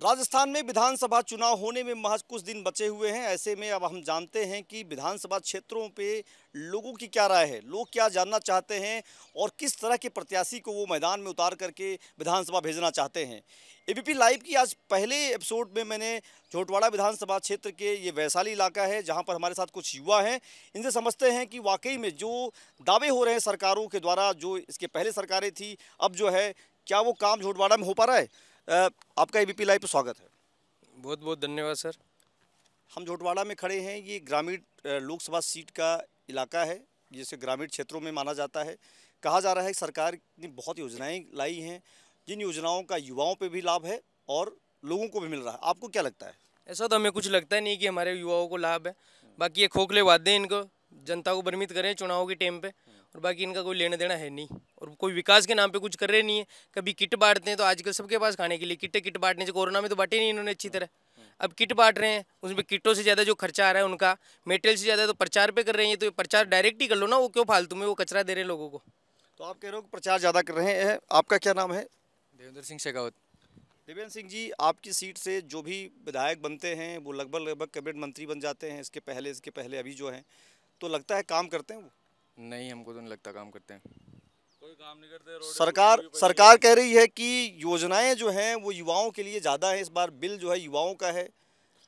राजस्थान में विधानसभा चुनाव होने में महज कुछ दिन बचे हुए हैं। ऐसे में अब हम जानते हैं कि विधानसभा क्षेत्रों पे लोगों की क्या राय है, लोग क्या जानना चाहते हैं और किस तरह के प्रत्याशी को वो मैदान में उतार करके विधानसभा भेजना चाहते हैं। एबीपी लाइव की आज पहले एपिसोड में मैंने झोटवाड़ा विधानसभा क्षेत्र के ये वैशाली इलाका है जहाँ पर हमारे साथ कुछ युवा हैं। इनसे समझते हैं कि वाकई में जो दावे हो रहे हैं सरकारों के द्वारा, जो इसके पहले सरकारें थी, अब जो है क्या वो काम झोटवाड़ा में हो पा रहा है। आपका एबीपी लाइव पर स्वागत है। बहुत बहुत धन्यवाद सर। हम झोटवाड़ा में खड़े हैं। ये ग्रामीण लोकसभा सीट का इलाका है जिसे ग्रामीण क्षेत्रों में माना जाता है। कहा जा रहा है कि सरकार ने बहुत योजनाएं लाई हैं जिन योजनाओं का युवाओं पे भी लाभ है और लोगों को भी मिल रहा है। आपको क्या लगता है? ऐसा तो हमें कुछ लगता नहीं कि हमारे युवाओं को लाभ है। बाकी ये खोखले वादे इनको जनता को भ्रमित करें चुनाव के टाइम पे, और बाकी इनका कोई लेना देना है नहीं और कोई विकास के नाम पे कुछ कर रहे नहीं है। कभी किट बांटते हैं तो आजकल सबके पास खाने के लिए किट बांटने से, कोरोना में तो बांटे नहीं इन्होंने अच्छी तरह। अब किट बांट रहे हैं, उसमें किटों से ज़्यादा जो खर्चा आ रहा है उनका, मेटेरियल से ज़्यादा तो प्रचार पे कर रहे हैं। तो ये प्रचार डायरेक्ट ही कर लो ना, वो क्यों फालतू में वो कचरा दे रहे हैं लोगों को। तो आप कह रहे हो कि प्रचार ज़्यादा कर रहे हैं। आपका क्या नाम है? देवेंद्र सिंह शेखावत। देवेंद्र सिंह जी, आपकी सीट से जो भी विधायक बनते हैं वो लगभग कैबिनेट मंत्री बन जाते हैं। इसके पहले अभी जो हैं, तो लगता है काम करते हैं वो? नहीं, हमको तो नहीं लगता काम करते हैं। कोई काम नहीं करते। सरकार कह रही है कि योजनाएं जो हैं वो युवाओं के लिए ज़्यादा है। इस बार बिल जो है युवाओं का है।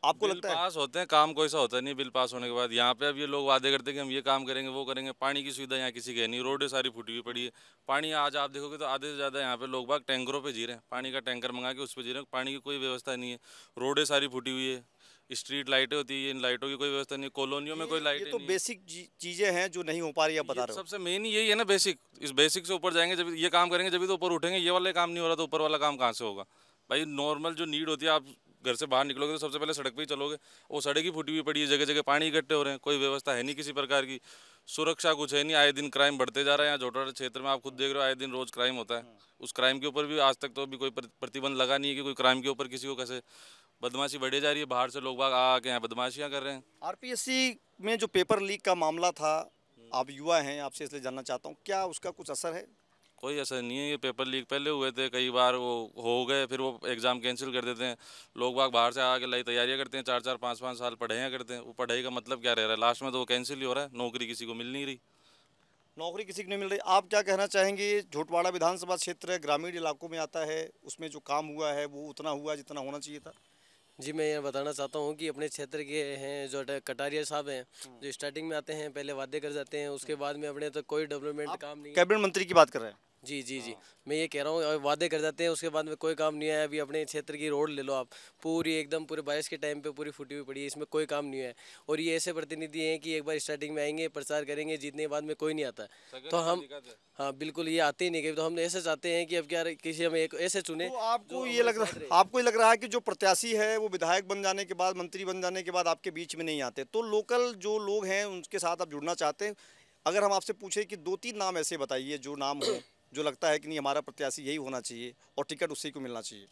आपको बिल लगता है? पास होते हैं, काम कोई सा होता नहीं बिल पास होने के बाद। यहाँ पे अब ये लोग वादे करते हैं कि हम ये काम करेंगे वो करेंगे। पानी की सुविधा यहाँ किसी की है नहीं, रोडें सारी फूटी हुई पड़ी है। पानी आज आप देखोगे तो आधे से ज़्यादा यहाँ पे लोग बाग टैंकरों पे जी रहे हैं, पानी का टैंकर मंगा के उस पर जी रहे हैं। पानी की कोई व्यवस्था नहीं है, रोडें सारी फूटी हुई है। स्ट्रीट लाइटें होती है, इन लाइटों की कोई व्यवस्था नहीं, कॉलोनियों में कोई लाइट ये तो नहीं है। बेसिक चीज़ें हैं जो नहीं हो पा रही, आप बता ये रहे हो। सबसे मेन यही है ना, बेसिक। इस बेसिक से ऊपर जाएंगे जब ये काम करेंगे, जब तो ऊपर उठेंगे। ये वाला काम नहीं हो रहा तो ऊपर वाला काम कहाँ से होगा भाई? नॉर्मल जो नीड होती है, आप घर से बाहर निकलोगे तो सबसे पहले सड़क पे ही चलोगे, वो सड़क ही फूटी हुई पड़ी है, जगह जगह पानी इकट्ठे हो रहे हैं, कोई व्यवस्था है नहीं किसी प्रकार की। सुरक्षा कुछ है नहीं, आए दिन क्राइम बढ़ते जा रहा है। यहाँ झोटवाड़ा क्षेत्र में आप खुद देख रहे हो, आए दिन रोज क्राइम होता है। उस क्राइम के ऊपर भी आज तक तो अभी कोई प्रतिबंध लगा नहीं है कि कोई क्राइम के ऊपर किसी को कैसे। बदमाशी बढ़े जा रही है, बाहर से लोग बाग आके यहाँ बदमाशियाँ कर रहे हैं। आरपीएससी में जो पेपर लीक का मामला था, आप युवा हैं, आपसे इसलिए जानना चाहता हूँ क्या उसका कुछ असर है? कोई असर नहीं है। ये पेपर लीक पहले हुए थे कई बार, वो हो गए, फिर वो एग्ज़ाम कैंसिल कर देते हैं। लोग बाग बाहर से आके लाई तैयारियां करते हैं, 4-4 5-5 साल पढ़ाइयाँ करते हैं। वो पढ़ाई का मतलब क्या रह रहा है? लास्ट में तो वो कैंसिल ही हो रहा है, नौकरी किसी को मिल नहीं रही। नौकरी किसी को नहीं मिल रही। आप क्या कहना चाहेंगे? झोटवाड़ा विधानसभा क्षेत्र ग्रामीण इलाकों में आता है, उसमें जो काम हुआ है वो उतना हुआ जितना होना चाहिए था? जी, मैं ये बताना चाहता हूँ कि अपने क्षेत्र के हैं जो कटारिया साहब हैं, जो स्टार्टिंग में आते हैं, पहले वादे कर जाते हैं, उसके बाद में अपने तो कोई डेवलपमेंट काम नहीं है। कैबिनेट मंत्री की बात कर रहे हैं? जी जी जी, मैं ये कह रहा हूँ वादे कर जाते हैं, उसके बाद में कोई काम नहीं है। अभी अपने क्षेत्र की रोड ले लो आप, पूरी एकदम पूरे बारिश के टाइम पे पूरी फूटी हुई पड़ी है, इसमें कोई काम नहीं है। और ये ऐसे प्रतिनिधि हैं कि एक बार स्टार्टिंग में आएंगे, प्रचार करेंगे, जीतने के बाद में कोई नहीं आता। तो हम, हाँ बिल्कुल, ये आते ही नहीं कभी। तो हम ऐसे चाहते हैं कि अब क्या किसी हम एक ऐसे चुने। तो आपको ये लग रहा है कि जो प्रत्याशी है वो विधायक बन जाने के बाद, मंत्री बन जाने के बाद आपके बीच में नहीं आते, तो लोकल जो लोग हैं उनके साथ आप जुड़ना चाहते हैं? अगर हम आपसे पूछे कि 2-3 नाम ऐसे बताइए जो नाम हो, जो लगता है कि नहीं हमारा प्रत्याशी यही होना चाहिए और टिकट उसी को मिलना चाहिए।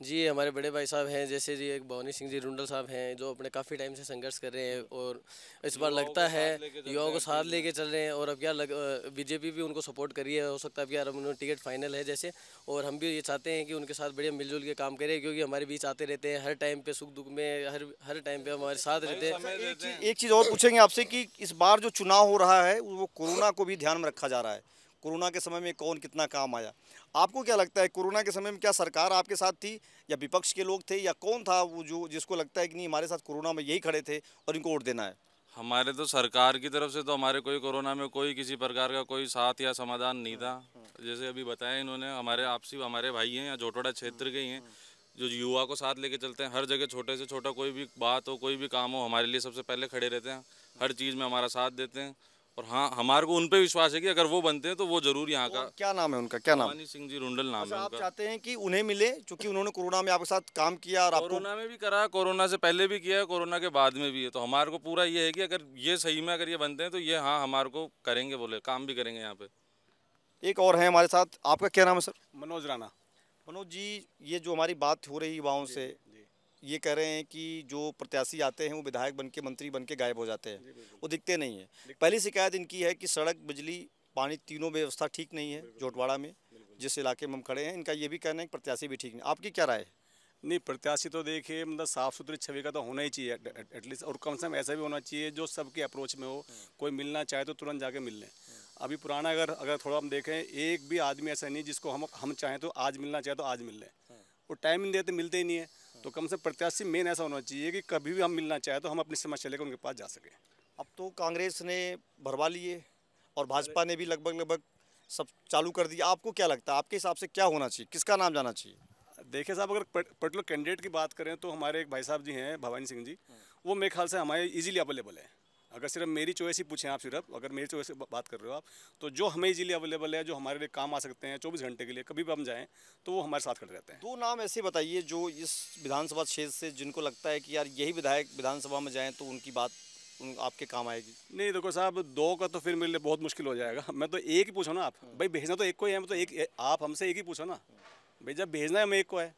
जी, हमारे बड़े भाई साहब हैं, जैसे जी एक भवानी सिंह जी रुंडल साहब हैं, जो अपने काफ़ी टाइम से संघर्ष कर रहे हैं और इस बार लगता है युवाओं को साथ लेके चल रहे हैं। और अब क्या बीजेपी भी उनको सपोर्ट कर रही है। हो सकता है अब यार उन्होंने टिकट फाइनल है जैसे, और हम भी ये चाहते हैं कि उनके साथ बढ़िया मिलजुल के काम करें, क्योंकि हमारे बीच आते रहते हैं हर टाइम पे, सुख दुख में, हर टाइम पे हमारे साथ रहते हैं। एक चीज़ और पूछेंगे आपसे कि इस बार जो चुनाव हो रहा है वो कोरोना को भी ध्यान में रखा जा रहा है। कोरोना के समय में कौन कितना काम आया, आपको क्या लगता है? कोरोना के समय में क्या सरकार आपके साथ थी या विपक्ष के लोग थे, या कौन था वो जो जिसको लगता है कि नहीं हमारे साथ कोरोना में यही खड़े थे और इनको वोट देना है? हमारे तो सरकार की तरफ से तो हमारे कोई कोरोना में कोई किसी प्रकार का कोई साथ या समाधान नहीं था। जैसे अभी बताया इन्होंने, हमारे आपसी हमारे भाई हैं या झोटवाड़ा क्षेत्र के ही हैं, जो युवा को साथ लेके चलते हैं। हर जगह छोटे से छोटा कोई भी बात हो, कोई भी काम हो, हमारे लिए सबसे पहले खड़े रहते हैं, हर चीज़ में हमारा साथ देते हैं। और हाँ, हमारे को उन पे विश्वास है कि अगर वो बनते हैं तो वो जरूर यहाँ का। क्या नाम है उनका, क्या नाम? भवानी सिंह जी रुंडल नाम है आप उनका। चाहते हैं कि उन्हें मिले क्योंकि उन्होंने कोरोना में आपके साथ काम किया और आपको? कोरोना में भी करा, कोरोना से पहले भी किया है, कोरोना के बाद में भी है। तो हमारे को पूरा ये है कि अगर ये सही में अगर ये बनते हैं तो ये हाँ हमारे को करेंगे, बोले काम भी करेंगे यहाँ पे। एक और है हमारे साथ, आपका क्या नाम है सर? मनोज राणा। मनोज जी, ये जो हमारी बात हो रही युवाओं से, ये कह रहे हैं कि जो प्रत्याशी आते हैं वो विधायक बन के, मंत्री बन के गायब हो जाते हैं, वो दिखते नहीं है। पहली शिकायत इनकी है कि सड़क, बिजली, पानी तीनों व्यवस्था ठीक नहीं है झोटवाड़ा में, जिस इलाके में हम खड़े हैं। इनका ये भी कहना है कि प्रत्याशी भी ठीक नहीं। आपकी क्या राय है? नहीं, प्रत्याशी तो देखिए मतलब साफ सुथरी छवि का तो होना ही चाहिए एटलीस्ट, और कम से कम ऐसा भी होना चाहिए जो सबके अप्रोच में हो। कोई मिलना चाहे तो तुरंत जाके मिल लें। अभी पुराना अगर थोड़ा हम देखें, एक भी आदमी ऐसा नहीं जिसको हम चाहें तो आज मिलना चाहे तो आज मिल लें, वो टाइम नहीं देते, मिलते ही नहीं है। तो कम से कम प्रत्याशी मेन ऐसा होना चाहिए कि कभी भी हम मिलना चाहे तो हम अपनी समस्या लेकर उनके पास जा सकें। अब तो कांग्रेस ने भरवा लिए और भाजपा ने भी लगभग सब चालू कर दिया। आपको क्या लगता है, आपके हिसाब से क्या होना चाहिए, किसका नाम जाना चाहिए? देखिए साहब, अगर पर्टिकुलर कैंडिडेट की बात करें तो हमारे एक भाई साहब जी हैं, भवानी सिंह जी, वो मेरे ख्याल से हमारे इजीली अवेलेबल है। अगर सिर्फ मेरी चॉइस ही पूछें आप, सिर्फ अगर मेरी चॉइस से बात कर रहे हो आप, तो जो हमें इजीली अवेलेबल है, जो हमारे लिए काम आ सकते हैं 24 घंटे के लिए, कभी भी हम जाएं तो वो हमारे साथ खड़े रहते हैं। 2 नाम ऐसे बताइए जो इस विधानसभा क्षेत्र से जिनको लगता है कि यार यही विधायक विधानसभा में जाएं तो उनकी बात आपके काम आएगी। नहीं देखो साहब, 2 का तो फिर मेरे लिए बहुत मुश्किल हो जाएगा। मैं तो एक ही पूछो ना आप, भाई भेजना तो एक को ही है, मैं तो एक, आप हमसे एक ही पूछो ना भाई, जब भेजना है हमें एक को है,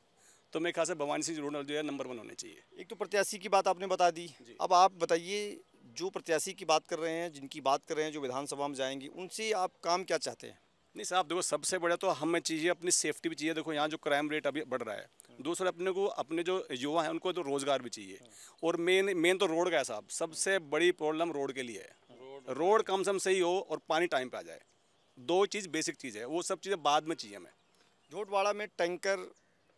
तो मेरे ख्याल से भवानी सिंह रुंडल जो है नंबर 1 होने चाहिए। एक तो प्रत्याशी की बात आपने बता दी, अब आप बताइए जो प्रत्याशी की बात कर रहे हैं, जिनकी बात कर रहे हैं, जो विधानसभा में जाएंगी, उनसे आप काम क्या चाहते हैं? नहीं साहब देखो, सबसे बड़ा तो हमें चाहिए अपनी सेफ्टी भी चाहिए। देखो यहाँ जो क्राइम रेट अभी बढ़ रहा है, दूसरा अपने जो युवा हैं उनको तो रोजगार भी चाहिए, और मेन तो रोड का है साहब। सबसे बड़ी प्रॉब्लम रोड के लिए है। रोड कम से कम सही हो और पानी टाइम पे आ जाए, 2 चीज़ बेसिक चीज़ है, वो सब चीज़ें बाद में चाहिए हमें। झोटवाड़ा में टैंकर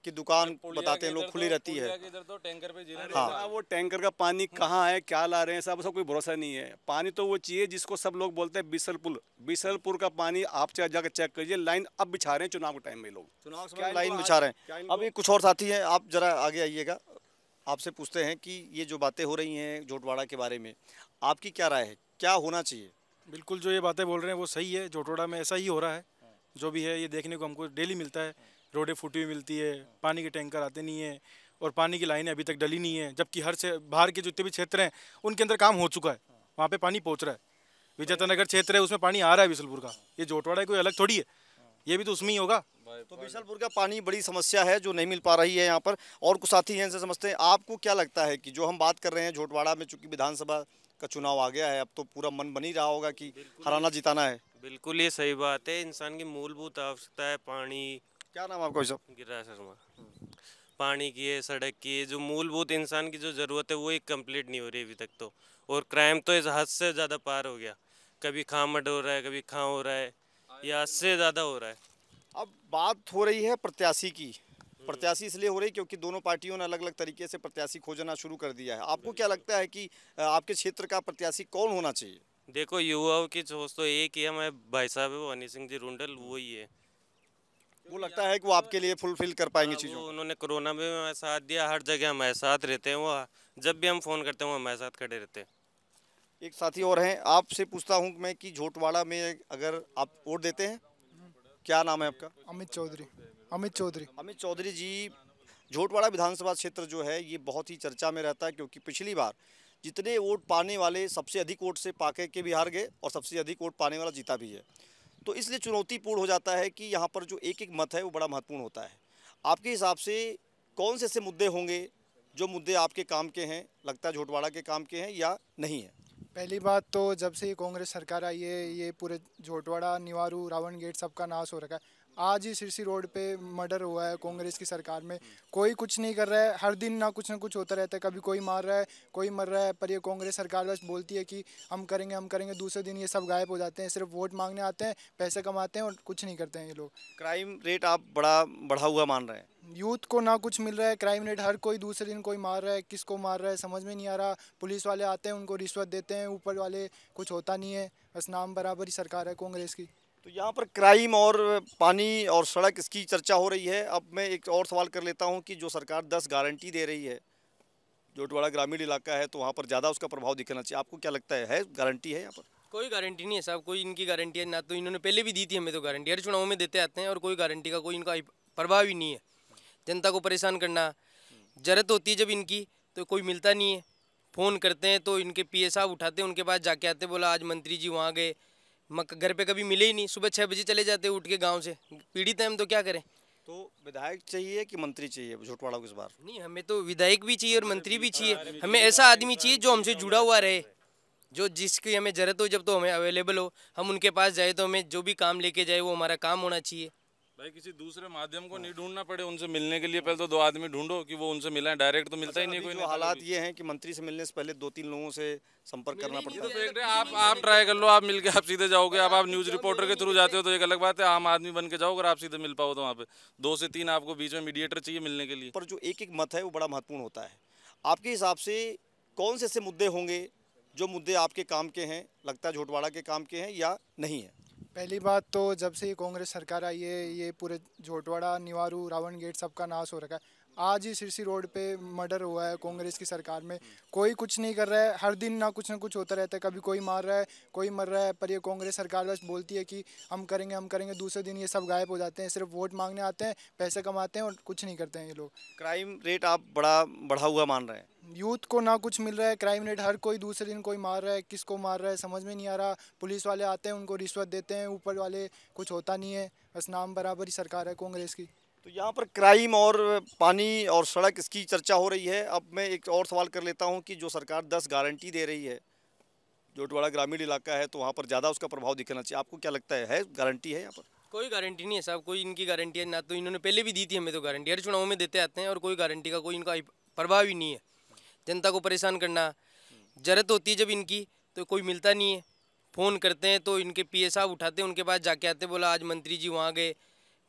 की दुकान बताते हैं लोग खुली रहती है। इधर तो टैंकर पे जीना हाँ, वो टैंकर का पानी कहाँ है, क्या ला रहे हैं साहब, उसका कोई भरोसा नहीं है। पानी तो वो चाहिए जिसको सब लोग बोलते हैं बिसलपुर का पानी। आप जाकर चेक करिए, लाइन अब बिछा रहे हैं चुनाव के टाइम में लोग, चुनाव के समय लाइन बिछा रहे हैं। अभी कुछ और साथी हैं, आप जरा आगे आइएगा, आपसे पूछते हैं कि ये जो बातें हो रही हैं झोटवाड़ा के बारे में, आपकी क्या राय है, क्या होना चाहिए? बिल्कुल जो ये बातें बोल रहे हैं वो सही है। झोटवाड़ा में ऐसा ही हो रहा है, जो भी है ये देखने को हमको डेली मिलता है। रोडें फूटी हुई मिलती है, पानी के टैंकर आते नहीं है, और पानी की लाइनें अभी तक डली नहीं है, जबकि हर से बाहर के जितने भी क्षेत्र हैं उनके अंदर काम हो चुका है, वहाँ पे पानी पहुँच रहा है। विजेता नगर क्षेत्र है, उसमें पानी आ रहा है बिसलपुर का। ये झोटवाड़ा कोई अलग थोड़ी है, ये भी तो उसमें ही होगा। तो बिसलपुर का पानी बड़ी समस्या है जो नहीं मिल पा रही है यहाँ पर। और कुछ साथी हैं, इनसे समझते हैं, आपको क्या लगता है कि जो हम बात कर रहे हैं झोटवाड़ा में, चूंकि विधानसभा का चुनाव आ गया है, अब तो पूरा मन बन ही रहा होगा कि हराना जिताना है। बिल्कुल ये सही बात है। इंसान की मूलभूत आवश्यकता है पानी। क्या नाम आपका सब? गिरिराज शर्मा। पानी की है, सड़क की है, जो मूलभूत इंसान की जो ज़रूरत है वो एक कंप्लीट नहीं हो रही अभी तक तो। और क्राइम तो इस हद से ज़्यादा पार हो गया, कभी खामड हो रहा है, कभी खां हो रहा है, या हद से ज़्यादा हो रहा है। अब बात हो रही है प्रत्याशी की। प्रत्याशी इसलिए हो रही क्योंकि दोनों पार्टियों ने अलग अलग तरीके से प्रत्याशी खोजना शुरू कर दिया है। आपको क्या लगता है कि आपके क्षेत्र का प्रत्याशी कौन होना चाहिए? देखो युवाओं की सोच तो एक ही है, हमारे भाई साहब है भवानी सिंह जी रुंडल, वो ही है। वो लगता है कि वो आपके लिए फुलफिल कर पाएंगे हाँ, चीज़ों वो को? उन्होंने कोरोना में हमारे साथ दिया, हर जगह हमारे साथ रहते हैं वो। जब भी हम फ़ोन करते हैं वो हमारे साथ खड़े रहते हैं। एक साथी और हैं, आपसे पूछता हूँ मैं कि झोटवाड़ा में अगर आप वोट देते हैं, क्या नाम है आपका? अमित चौधरी। अमित चौधरी। अमित चौधरी जी, झोटवाड़ा विधानसभा क्षेत्र जो है ये बहुत ही चर्चा में रहता है, क्योंकि पिछली बार जितने वोट पाने वाले सबसे अधिक वोट से पाके के भी हार गए और सबसे अधिक वोट पाने वाला जीता भी है। तो इसलिए चुनौतीपूर्ण हो जाता है कि यहाँ पर जो एक एक मत है वो बड़ा महत्वपूर्ण होता है। आपके हिसाब से कौन से ऐसे मुद्दे होंगे जो मुद्दे आपके काम के हैं, लगता है झोटवाड़ा के काम के हैं या नहीं है? पहली बात तो जब से ये कांग्रेस सरकार आई है, ये पूरे झोटवाड़ा, निवारू, रावण गेट सबका नाश हो रखा है। आज ही सिरसी रोड पे मर्डर हुआ है कांग्रेस की सरकार में, कोई कुछ नहीं कर रहा है। हर दिन ना कुछ होता रहता है, कभी कोई मार रहा है, कोई मर रहा है, पर ये कांग्रेस सरकार बस बोलती है कि हम करेंगे, दूसरे दिन ये सब गायब हो जाते हैं। सिर्फ वोट मांगने आते हैं, पैसे कमाते हैं और कुछ नहीं करते हैं ये लोग। क्राइम रेट आप बढ़ा हुआ मान रहे हैं? यूथ को ना कुछ मिल रहा है, क्राइम रेट हर कोई दूसरे दिन कोई मार रहा है, किसको मार रहा है समझ में नहीं आ रहा। पुलिस वाले आते हैं, उनको रिश्वत देते हैं, ऊपर वाले कुछ होता नहीं है, बस नाम बराबर ही सरकार है कांग्रेस की। तो यहाँ पर क्राइम और पानी और सड़क इसकी चर्चा हो रही है। अब मैं एक और सवाल कर लेता हूँ कि जो सरकार 10 गारंटी दे रही है, झोटवाड़ा ग्रामीण इलाका है तो वहाँ पर ज़्यादा उसका प्रभाव दिखना चाहिए, आपको क्या लगता है गारंटी है यहाँ पर? कोई गारंटी नहीं है साहब, कोई इनकी गारंटी है ना, तो इन्होंने पहले भी दी थी हमें तो गारंटी, हर चुनाव में देते आते हैं और कोई गारंटी का कोई इनका प्रभाव ही नहीं है। जनता को परेशान करना, जरूरत होती है जब इनकी तो कोई मिलता नहीं है। फ़ोन करते हैं तो इनके पीए साहब उठाते हैं, उनके पास जाके आते, बोला आज मंत्री जी वहाँ गए, घर पे कभी मिले ही नहीं। सुबह 6 बजे चले जाते उठ के गांव से, पीड़ित हैं हम तो क्या करें। तो विधायक चाहिए कि मंत्री चाहिए झोटवाड़ा को इस बार? नहीं, हमें तो विधायक भी चाहिए और मंत्री भी चाहिए। हमें ऐसा आदमी चाहिए जो हमसे जुड़ा हुआ रहे, जो जिसकी हमें ज़रूरत हो जब तो हमें अवेलेबल हो, हम उनके पास जाए तो हमें जो भी काम लेके जाए वो हमारा काम होना चाहिए। भाई किसी दूसरे माध्यम को नहीं ढूंढना पड़े उनसे मिलने के लिए, पहले तो 2 आदमी ढूंढो कि वो उनसे मिला है, डायरेक्ट तो मिलता ही नहीं कोई जो हालात ये हैं कि मंत्री से मिलने से पहले 2-3 लोगों से संपर्क करना पड़ता है। फैक्ट है। आप ट्राई कर लो, आप मिल के आप सीधे जाओगे। अब आप न्यूज़ रिपोर्टर के थ्रू जाते हो तो एक अलग बात है, आम आदमी बन के जाओ अगर आप सीधे मिल पाओ तो वहाँ पे 2 से 3 आपको बीच में मीडिएटर चाहिए मिलने के लिए। पर जो एक मत है वो बड़ा महत्वपूर्ण होता है। आपके हिसाब से कौन से ऐसे मुद्दे होंगे जो मुद्दे आपके काम के हैं, लगता है झोटवाड़ा के काम के हैं या नहीं है? पहली बात तो जब से ये कांग्रेस सरकार आई है ये पूरे झोटवाड़ा निवारू रावण गेट सबका नाश हो रखा है। आज ही सिरसी रोड पे मर्डर हुआ है कांग्रेस की सरकार में, कोई कुछ नहीं कर रहा है। हर दिन ना कुछ होता रहता है, कभी कोई मार रहा है कोई मर रहा है, पर ये कांग्रेस सरकार बस बोलती है कि हम करेंगे, दूसरे दिन ये सब गायब हो जाते हैं। सिर्फ वोट मांगने आते हैं, पैसे कमाते हैं और कुछ नहीं करते हैं ये लोग। क्राइम रेट आप बढ़ा हुआ मान रहे हैं? यूथ को ना कुछ मिल रहा है, क्राइम रेट हर कोई दूसरे दिन कोई मार रहा है, किसको मार रहा है समझ में नहीं आ रहा। पुलिस वाले आते हैं उनको रिश्वत देते हैं, ऊपर वाले कुछ होता नहीं है, बस नाम बराबर ही सरकार है कांग्रेस की। तो यहाँ पर क्राइम और पानी और सड़क इसकी चर्चा हो रही है। अब मैं एक और सवाल कर लेता हूँ कि जो सरकार 10 गारंटी दे रही है, झोटवाड़ा ग्रामीण इलाका है तो वहाँ पर ज़्यादा उसका प्रभाव दिखना चाहिए, आपको क्या लगता है गारंटी है यहाँ पर? कोई गारंटी नहीं है साहब, कोई इनकी गारंटी है ना, तो इन्होंने पहले भी दी थी हमें तो गारंटी, हर चुनाव में देते आते हैं और कोई गारंटी का कोई इनका प्रभाव ही नहीं है। जनता को परेशान करना, जरूरत होती है जब इनकी तो कोई मिलता नहीं है। फ़ोन करते हैं तो इनके पीए साहब उठाते हैं, उनके पास जाके आते, बोला आज मंत्री जी वहाँ गए,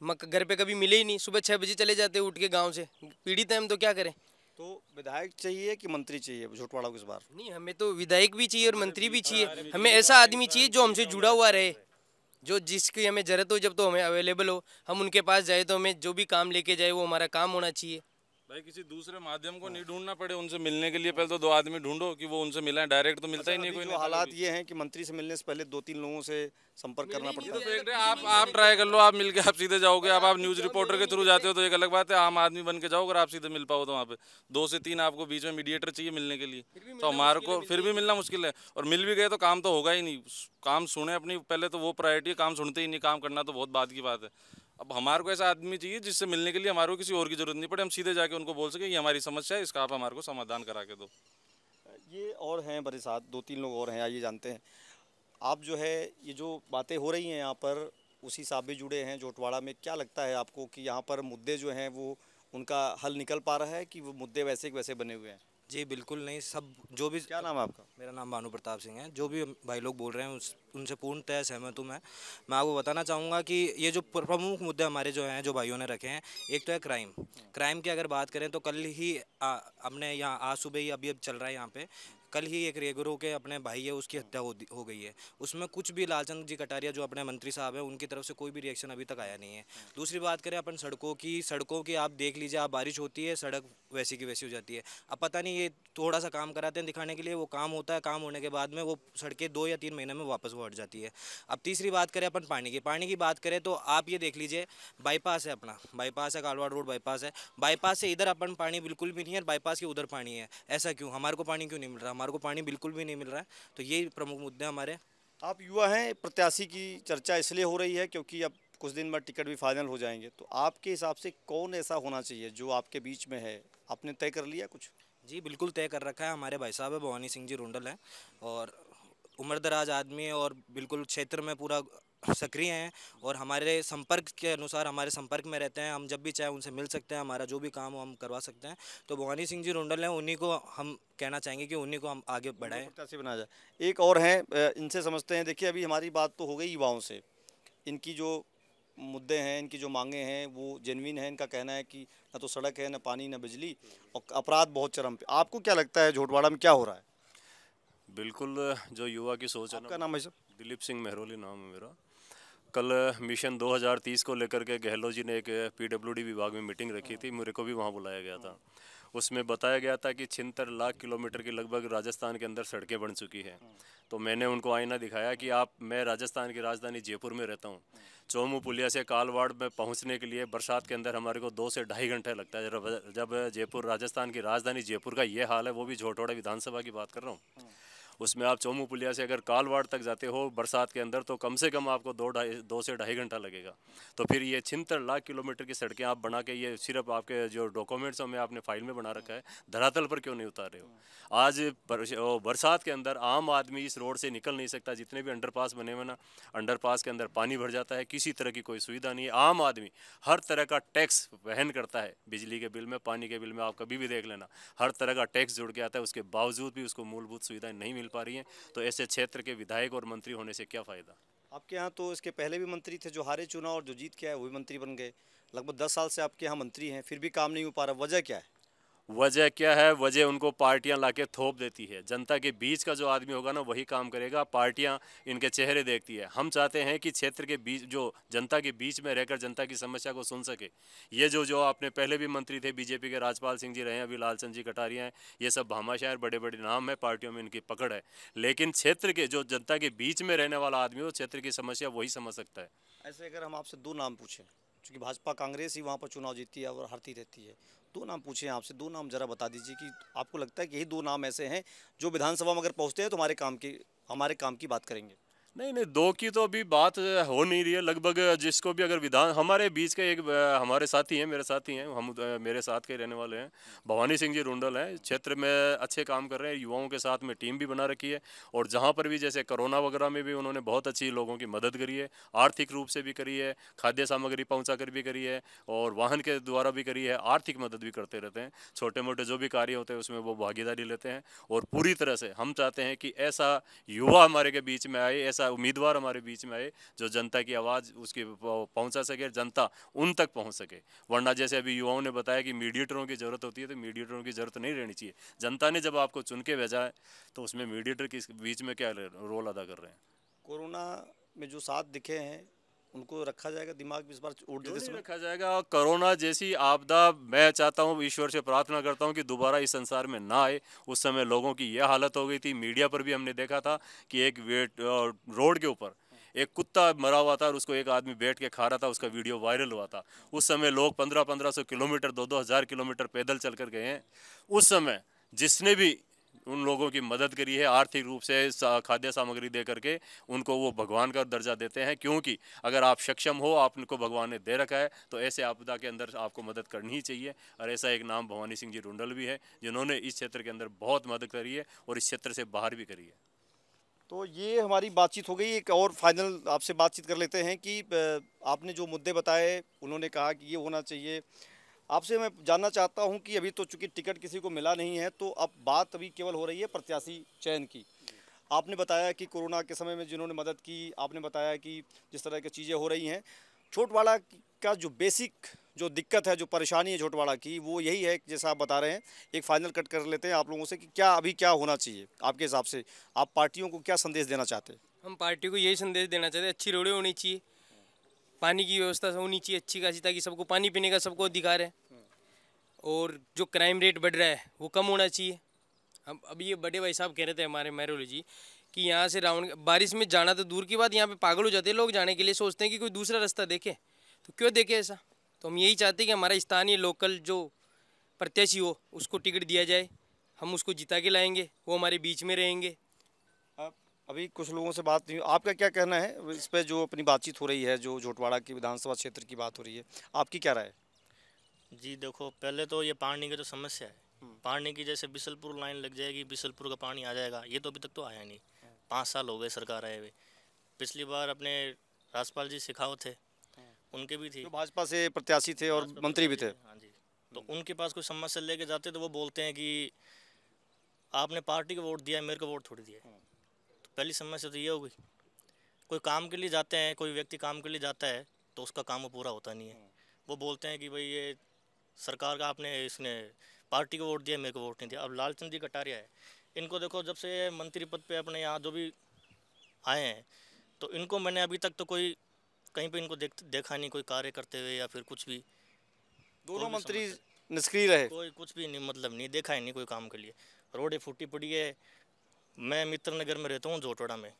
घर पे कभी मिले ही नहीं। सुबह 6 बजे चले जाते उठ के गांव से, पीड़ित हैं हम तो क्या करें। तो विधायक चाहिए कि मंत्री चाहिए झोटवाड़ा को इस बार? नहीं, हमें तो विधायक भी चाहिए और मंत्री भी चाहिए। हमें ऐसा आदमी चाहिए जो हमसे जुड़ा हुआ रहे, जो जिसकी हमें ज़रूरत हो जब तो हमें अवेलेबल हो, हम उनके पास जाए तो हमें जो भी काम लेके जाए वो हमारा काम होना चाहिए। भाई किसी दूसरे माध्यम को नहीं ढूंढना पड़े उनसे मिलने के लिए, पहले तो 2 आदमी ढूंढो कि वो उनसे मिला है, डायरेक्ट तो मिलता ही नहीं कोई। जो हालात ये हैं कि मंत्री से मिलने से पहले 2-3 लोगों से संपर्क करना पड़ता है। फैक्ट है। आप ट्राई कर लो, आप मिल के आप सीधे जाओगे। अब आप न्यूज़ रिपोर्टर के थ्रू जाते हो तो एक अलग बात है, आम आदमी बन के जाओ अगर आप सीधे मिल पाओ तो वहाँ पे 2 से 3 आपको बीच में मीडिएटर चाहिए मिलने के लिए। तो हमारे को फिर भी मिलना मुश्किल है, और मिल भी गए तो काम तो होगा ही नहीं। काम सुने अपनी, पहले तो वो प्रायोरिटी है, काम सुनते ही नहीं, काम करना तो बहुत बात की बात है। अब हमारे को ऐसा आदमी चाहिए जिससे मिलने के लिए हमारे को किसी और की जरूरत नहीं पड़े, हम सीधे जाके उनको बोल सके ये हमारी समस्या है, इसका आप हमारे को समाधान करा के दो। ये और हैं मेरे साथ 2-3 लोग और हैं, आइए जानते हैं। आप जो है ये जो बातें हो रही हैं यहाँ पर, उसी साहब भी जुड़े हैं झोटवाड़ा में, क्या लगता है आपको कि यहाँ पर मुद्दे जो हैं वो उनका हल निकल पा रहा है कि वो मुद्दे वैसे के वैसे बने हुए हैं? जी बिल्कुल नहीं, सब जो भी। क्या नाम है आपका? मेरा नाम भानु प्रताप सिंह है। जो भी भाई लोग बोल रहे हैं उनसे पूर्णतः सहमत हूँ मैं आपको बताना चाहूँगा कि ये जो प्रमुख मुद्दे हमारे जो हैं, जो भाइयों ने रखे हैं, एक तो है क्राइम की अगर बात करें तो कल ही हमने यहाँ आज सुबह ही अभी चल रहा है यहाँ पे, कल ही एक रेगुरो के अपने भाई है उसकी हत्या हो गई है। उसमें कुछ भी लालचंद जी कटारिया जो अपने मंत्री साहब हैं उनकी तरफ से कोई भी रिएक्शन अभी तक आया नहीं है। दूसरी बात करें अपन सड़कों की आप देख लीजिए, आप बारिश होती है सड़क वैसी की वैसी हो जाती है। अब पता नहीं ये थोड़ा सा काम कराते हैं दिखाने के लिए, वो काम होता है, काम होने के बाद में वो सड़कें 2 या 3 महीने में वापस वो हट जाती है। अब तीसरी बात करें अपन पानी की बात करें तो आप ये देख लीजिए, बाईपास है, अपना बाईपास है, कालवाड़ रोड बाईपास है, बाईपास से इधर अपन पानी बिल्कुल भी नहीं है, बाईपास के उधर पानी है। ऐसा क्यों? हमारे को पानी क्यों नहीं मिल रहा? हमारे को पानी बिल्कुल भी नहीं मिल रहा है। तो ये प्रमुख मुद्दे हमारे। आप युवा हैं, प्रत्याशी की चर्चा इसलिए हो रही है क्योंकि अब कुछ दिन बाद टिकट भी फाइनल हो जाएंगे, तो आपके हिसाब से कौन ऐसा होना चाहिए जो आपके बीच में है? आपने तय कर लिया कुछ? जी बिल्कुल तय कर रखा है। हमारे भाई साहब है भवानी सिंह जी रुंडल हैं और उम्रदराज आदमी है और बिल्कुल क्षेत्र में पूरा सक्रिय हैं और हमारे संपर्क के अनुसार हमारे संपर्क में रहते हैं। हम जब भी चाहे उनसे मिल सकते हैं, हमारा जो भी काम हो हम करवा सकते हैं। तो भवानी सिंह जी रुंडल हैं, उन्हीं को हम कहना चाहेंगे कि उन्हीं को हम आगे बढ़ाएं, प्रत्याशी बनाया जाए। एक और हैं, इनसे समझते हैं। देखिए अभी हमारी बात तो हो गई युवाओं से, इनकी जो मुद्दे हैं, इनकी जो मांगे हैं वो जेन्युइन है। इनका कहना है कि ना तो सड़क है, ना पानी, ना बिजली, और अपराध बहुत चरम पे। आपको क्या लगता है झोटवाड़ा में क्या हो रहा है? बिल्कुल जो युवा की सोच है आपका नाम है सर? दिलीप सिंह मेहरोली नाम है मेरा। कल मिशन 2030 को लेकर के गहलोत जी ने एक पीडब्ल्यूडी विभाग में मीटिंग रखी थी, मेरे को भी वहाँ बुलाया गया था। उसमें बताया गया था कि 76 लाख किलोमीटर की लगभग राजस्थान के अंदर सड़कें बन चुकी हैं। तो मैंने उनको आईना दिखाया कि मैं राजस्थान की राजधानी जयपुर में रहता हूँ। चौमू पुलिया से कालवाड़ में पहुँचने के लिए बरसात के अंदर हमारे को 2 से ढाई घंटे लगता है। जब जयपुर राजस्थान की राजधानी जयपुर का ये हाल है, वो भी झोटवाड़ा विधानसभा की बात कर रहा हूँ। उसमें आप चौमू पुलिया से अगर कालवाड़ तक जाते हो बरसात के अंदर तो कम से कम आपको 2 से ढाई घंटा लगेगा। तो फिर ये 76 लाख किलोमीटर की सड़कें आप बना के ये सिर्फ आपके जो डॉक्यूमेंट्स में आपने फाइल में बना रखा है, धरातल पर क्यों नहीं उतार रहे हो? आज बरसात के अंदर आम आदमी इस रोड से निकल नहीं सकता। जितने भी अंडरपास बने हुए ना, अंडरपास के अंदर पानी भर जाता है, किसी तरह की कोई सुविधा नहीं है। आम आदमी हर तरह का टैक्स वहन करता है, बिजली के बिल में, पानी के बिल में, आप कभी भी देख लेना, हर तरह का टैक्स जुड़ के आता है। उसके बावजूद भी उसको मूलभूत सुविधाएं नहीं मिल पा रही हैं। तो ऐसे क्षेत्र के विधायक और मंत्री होने से क्या फ़ायदा? आपके यहाँ तो इसके पहले भी मंत्री थे जो हारे चुनाव, और जो जीत के आए वो भी मंत्री बन गए। लगभग 10 साल से आपके यहाँ मंत्री हैं, फिर भी काम नहीं हो पा रहा, वजह क्या है? वजह क्या है? वजह उनको पार्टियां लाके थोप देती है। जनता के बीच का जो आदमी होगा ना वही काम करेगा। पार्टियां इनके चेहरे देखती है। हम चाहते हैं कि क्षेत्र के बीच, जो जनता के बीच में रहकर जनता की समस्या को सुन सके। ये जो आपने पहले भी मंत्री थे, बीजेपी के राजपाल सिंह जी रहे हैं, अभी लालचंद जी कटारिया हैं, ये सब भामाशाह बड़े बड़े नाम है, पार्टियों में इनकी पकड़ है। लेकिन क्षेत्र के जो जनता के बीच में रहने वाला आदमी हो, क्षेत्र की समस्या वही समझ सकता है। ऐसे अगर हम आपसे 2 नाम पूछें, क्योंकि भाजपा कांग्रेस ही वहाँ पर चुनाव जीतती है और हारती रहती है, 2 नाम पूछें आपसे, 2 नाम जरा बता दीजिए कि आपको लगता है कि यही 2 नाम ऐसे हैं जो विधानसभा में अगर पहुँचते हैं तो हमारे काम की बात करेंगे। नहीं, 2 की तो अभी बात हो नहीं रही है। लगभग जिसको भी अगर विधान, हमारे बीच के एक हमारे साथी हैं, मेरे साथी हैं, हम मेरे साथ के रहने वाले हैं, भवानी सिंह जी रुंडल हैं। क्षेत्र में अच्छे काम कर रहे हैं, युवाओं के साथ में टीम भी बना रखी है। और जहां पर भी जैसे कोरोना वगैरह में भी उन्होंने बहुत अच्छी लोगों की मदद करी है, आर्थिक रूप से भी करी है, खाद्य सामग्री पहुँचा कर भी करी है, और वाहन के द्वारा भी करी है, आर्थिक मदद भी करते रहते हैं। छोटे मोटे जो भी कार्य होते हैं उसमें वो भागीदारी लेते हैं। और पूरी तरह से हम चाहते हैं कि ऐसा युवा हमारे के बीच में आए, ऐसा उम्मीदवार हमारे बीच में आए जो जनता की आवाज़ उसकी पहुंचा सके, जनता उन तक पहुंच सके। वरना जैसे अभी युवाओं ने बताया कि मीडिएटरों की ज़रूरत होती है, तो मीडिएटरों की ज़रूरत नहीं रहनी चाहिए। जनता ने जब आपको चुन के भेजा है तो उसमें मीडिएटर के बीच में क्या रोल अदा कर रहे हैं? कोरोना में जो साथ दिखे हैं उनको रखा जाएगा दिमाग में इस बार क्यों नहीं रखा जाएगा? कोरोना जैसी आपदा मैं चाहता हूँ, ईश्वर से प्रार्थना करता हूँ कि दोबारा इस संसार में ना आए। उस समय लोगों की यह हालत हो गई थी। मीडिया पर भी हमने देखा था कि एक रोड के ऊपर एक कुत्ता मरा हुआ था और उसको एक आदमी बैठ के खा रहा था, उसका वीडियो वायरल हुआ था। उस समय लोग 1500 किलोमीटर, 2-2000 किलोमीटर पैदल चल कर गए हैं। उस समय जिसने भी उन लोगों की मदद करी है आर्थिक रूप से, खाद्य सामग्री दे करके, उनको वो भगवान का दर्जा देते हैं। क्योंकि अगर आप सक्षम हो, आपको भगवान ने दे रखा है, तो ऐसे आपदा के अंदर आपको मदद करनी ही चाहिए। और ऐसा एक नाम भवानी सिंह जी रुंडल भी है जिन्होंने इस क्षेत्र के अंदर बहुत मदद करी है और इस क्षेत्र से बाहर भी करी है। तो ये हमारी बातचीत हो गई। एक और फाइनल आपसे बातचीत कर लेते हैं कि आपने जो मुद्दे बताए, उन्होंने कहा कि ये होना चाहिए। आपसे मैं जानना चाहता हूं कि अभी तो चूंकि टिकट किसी को मिला नहीं है, तो अब बात अभी केवल हो रही है प्रत्याशी चयन की। आपने बताया कि कोरोना के समय में जिन्होंने मदद की, आपने बताया कि जिस तरह की चीज़ें हो रही हैं, छोटवाड़ा का जो बेसिक जो दिक्कत है, जो परेशानी है छोटवाड़ा की, वो यही है जैसा आप बता रहे हैं। एक फाइनल कट कर लेते हैं आप लोगों से कि क्या होना चाहिए आपके हिसाब से, आप पार्टियों को क्या संदेश देना चाहते हैं? हम पार्टी को यही संदेश देना चाहते हैं, अच्छी रोडें होनी चाहिए, पानी की व्यवस्था होनी चाहिए अच्छी खासी, ताकि सबको पानी पीने का सबको अधिकार है। और जो क्राइम रेट बढ़ रहा है वो कम होना चाहिए। हम अभी ये बड़े भाई साहब कह रहे थे हमारे मैरोली जी कि यहाँ से बारिश में जाना तो दूर की बात, यहाँ पे पागल हो जाते हैं लोग जाने के लिए, सोचते हैं कि कोई दूसरा रास्ता देखे, तो क्यों देखे ऐसा। तो हम यही चाहते हैं कि हमारा स्थानीय लोकल जो प्रत्याशी हो उसको टिकट दिया जाए, हम उसको जिता के लाएंगे, वो हमारे बीच में रहेंगे। अभी कुछ लोगों से बात नहीं, आपका क्या कहना है इस पर जो अपनी बातचीत हो रही है, जो छोटवाड़ा की विधानसभा क्षेत्र की बात हो रही है, आपकी क्या राय है? जी देखो, पहले तो ये पानी की जो समस्या है, पानी की जैसे बिसलपुर लाइन लग जाएगी, बिसलपुर का पानी आ जाएगा, ये तो अभी तक तो आया नहीं। 5 साल हो गए सरकार आए हुए। पिछली बार अपने राजपाल जी शेखावत थे, उनके भी थी, भाजपा से प्रत्याशी थे और मंत्री भी थे। हाँ जी, तो उनके पास कोई समस्या लेके जाते तो वो बोलते हैं कि आपने पार्टी को वोट दिया है, मेरे को वोट थोड़ी दिया है। तो पहली समस्या तो ये हो गई। कोई काम के लिए जाते हैं, कोई व्यक्ति काम के लिए जाता है तो उसका काम वो पूरा होता नहीं है। वो बोलते हैं कि भाई ये सरकार का आपने इसने पार्टी को वोट दिया, मेरे को वोट नहीं दिया। अब लालचंद जी कटारिया है, इनको देखो जब से मंत्री पद पे अपने यहाँ जो भी आए हैं, तो इनको मैंने अभी तक तो कोई कहीं पे इनको देखा नहीं कोई कार्य करते हुए या फिर कुछ भी। दोनों मंत्री निष्क्रिय रहे, कोई कुछ भी नहीं, मतलब नहीं देखा ही नहीं कोई काम के लिए। रोडें फूटी पड़ी है। मैं मित्र नगर में रहता हूँ, जोटवाड़ा में,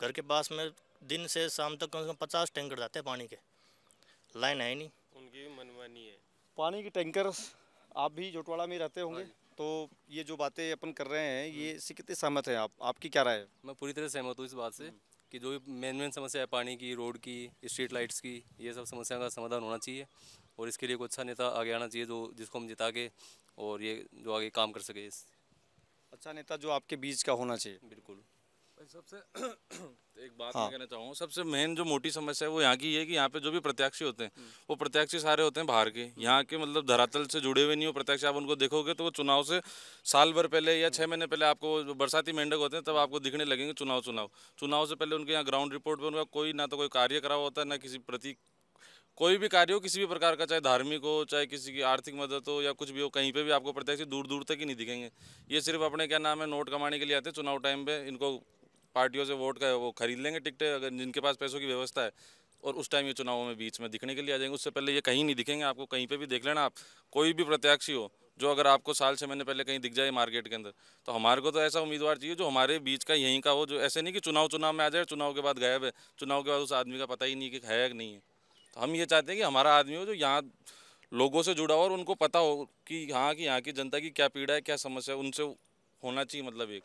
घर के पास में दिन से शाम तक कम से कम 50 टैंकर जाते हैं पानी के, लाइन है नहीं। उनकी भी मनमानी है। पानी की टैंकर, आप भी जोटवाड़ा में रहते होंगे, तो ये जो बातें अपन कर रहे हैं ये इससे कितने सहमत हैं आप? आपकी क्या राय है? मैं पूरी तरह सहमत हूँ इस बात से कि जो भी मेन समस्या है पानी की, रोड की, स्ट्रीट लाइट्स की, ये सब समस्या का समाधान होना चाहिए और इसके लिए कोई अच्छा नेता आगे आना चाहिए जो जिसको हम जिता के और ये जो आगे काम कर सके। अच्छा नेता जो आपके बीच का होना चाहिए। बिल्कुल। सबसे एक बात मैं कहना चाहूँगा, सबसे मेन जो मोटी समस्या है वो यहाँ की है कि यहाँ पे जो भी प्रत्याशी होते हैं वो प्रत्याशी सारे होते हैं बाहर के, यहाँ के मतलब धरातल से जुड़े हुए नहीं हो प्रत्याशी। आप उनको देखोगे तो वो चुनाव से साल भर पहले या 6 महीने पहले आपको जो बरसाती मेंढक होते हैं तब आपको दिखने लगेंगे चुनाव से पहले उनके यहाँ ग्राउंड रिपोर्ट पर उनका कोई ना तो कोई कार्य करा होता है, ना किसी प्रति कोई भी कार्य हो किसी भी प्रकार का, चाहे धार्मिक हो चाहे किसी की आर्थिक मदद हो या कुछ भी हो, कहीं पे भी आपको प्रत्याशी दूर दूर तक ही नहीं दिखेंगे। ये सिर्फ अपने क्या नाम है नोट कमाने के लिए आते हैं चुनाव टाइम पे, इनको पार्टियों से वोट का वो खरीद लेंगे टिकटें अगर जिनके पास पैसों की व्यवस्था है, और उस टाइम ये चुनावों में बीच में दिखने के लिए आ जाएंगे। उससे पहले ये कहीं नहीं दिखेंगे आपको। कहीं पे भी देख लेना आप, कोई भी प्रत्याशी हो जो अगर आपको साल 6 महीने पहले कहीं दिख जाए मार्केट के अंदर, तो हमारे को तो ऐसा उम्मीदवार चाहिए जो हमारे बीच का यहीं का हो, जो ऐसे नहीं कि चुनाव में आ जाए, चुनाव के बाद गायब है, चुनाव के बाद उस आदमी का पता ही नहीं कि है या नहीं है। तो हम ये चाहते हैं कि हमारा आदमी हो जो यहाँ लोगों से जुड़ा हो और उनको पता हो कि हाँ कि यहाँ की जनता की क्या पीड़ा है, क्या समस्या है, उनसे होना चाहिए। मतलब एक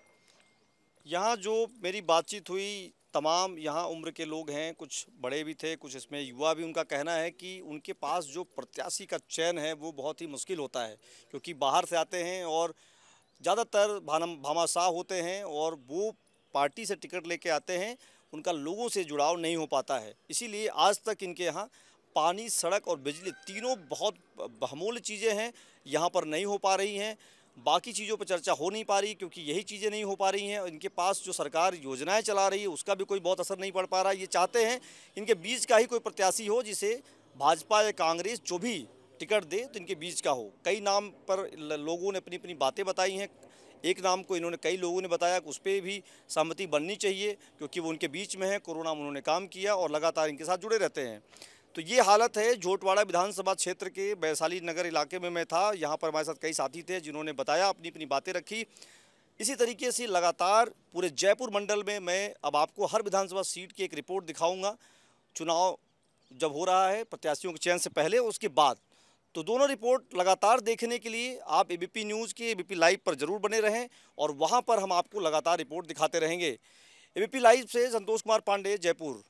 यहाँ जो मेरी बातचीत हुई तमाम यहाँ उम्र के लोग हैं, कुछ बड़े भी थे, कुछ इसमें युवा भी। उनका कहना है कि उनके पास जो प्रत्याशी का चयन है वो बहुत ही मुश्किल होता है, क्योंकि बाहर से आते हैं और ज़्यादातर भामाशाह होते हैं और वो पार्टी से टिकट लेके आते हैं, उनका लोगों से जुड़ाव नहीं हो पाता है। इसीलिए आज तक इनके यहाँ पानी, सड़क और बिजली तीनों बहुत बहुमूल्य चीज़ें हैं, यहाँ पर नहीं हो पा रही हैं। बाकी चीज़ों पर चर्चा हो नहीं पा रही क्योंकि यही चीज़ें नहीं हो पा रही हैं। इनके पास जो सरकार योजनाएं चला रही है उसका भी कोई बहुत असर नहीं पड़ पा रहा है। ये चाहते हैं इनके बीच का ही कोई प्रत्याशी हो जिसे भाजपा या कांग्रेस जो भी टिकट दे तो इनके बीच का हो। कई नाम पर लोगों ने अपनी अपनी बातें बताई हैं। एक नाम को इन्होंने कई लोगों ने बताया कि उस पर भी सहमति बननी चाहिए क्योंकि वो उनके बीच में है, कोरोना में उन्होंने काम किया और लगातार इनके साथ जुड़े रहते हैं। तो ये हालत है झोटवाड़ा विधानसभा क्षेत्र के वैशाली नगर इलाके में मैं था। यहाँ पर हमारे साथ कई साथी थे जिन्होंने बताया, अपनी अपनी बातें रखी। इसी तरीके से लगातार पूरे जयपुर मंडल में मैं अब आपको हर विधानसभा सीट की एक रिपोर्ट दिखाऊंगा, चुनाव जब हो रहा है प्रत्याशियों के चयन से पहले उसके बाद। तो दोनों रिपोर्ट लगातार देखने के लिए आप एबीपी न्यूज़ के एबीपी लाइव पर ज़रूर बने रहें और वहाँ पर हम आपको लगातार रिपोर्ट दिखाते रहेंगे। एबीपी लाइव से संतोष कुमार पांडे, जयपुर।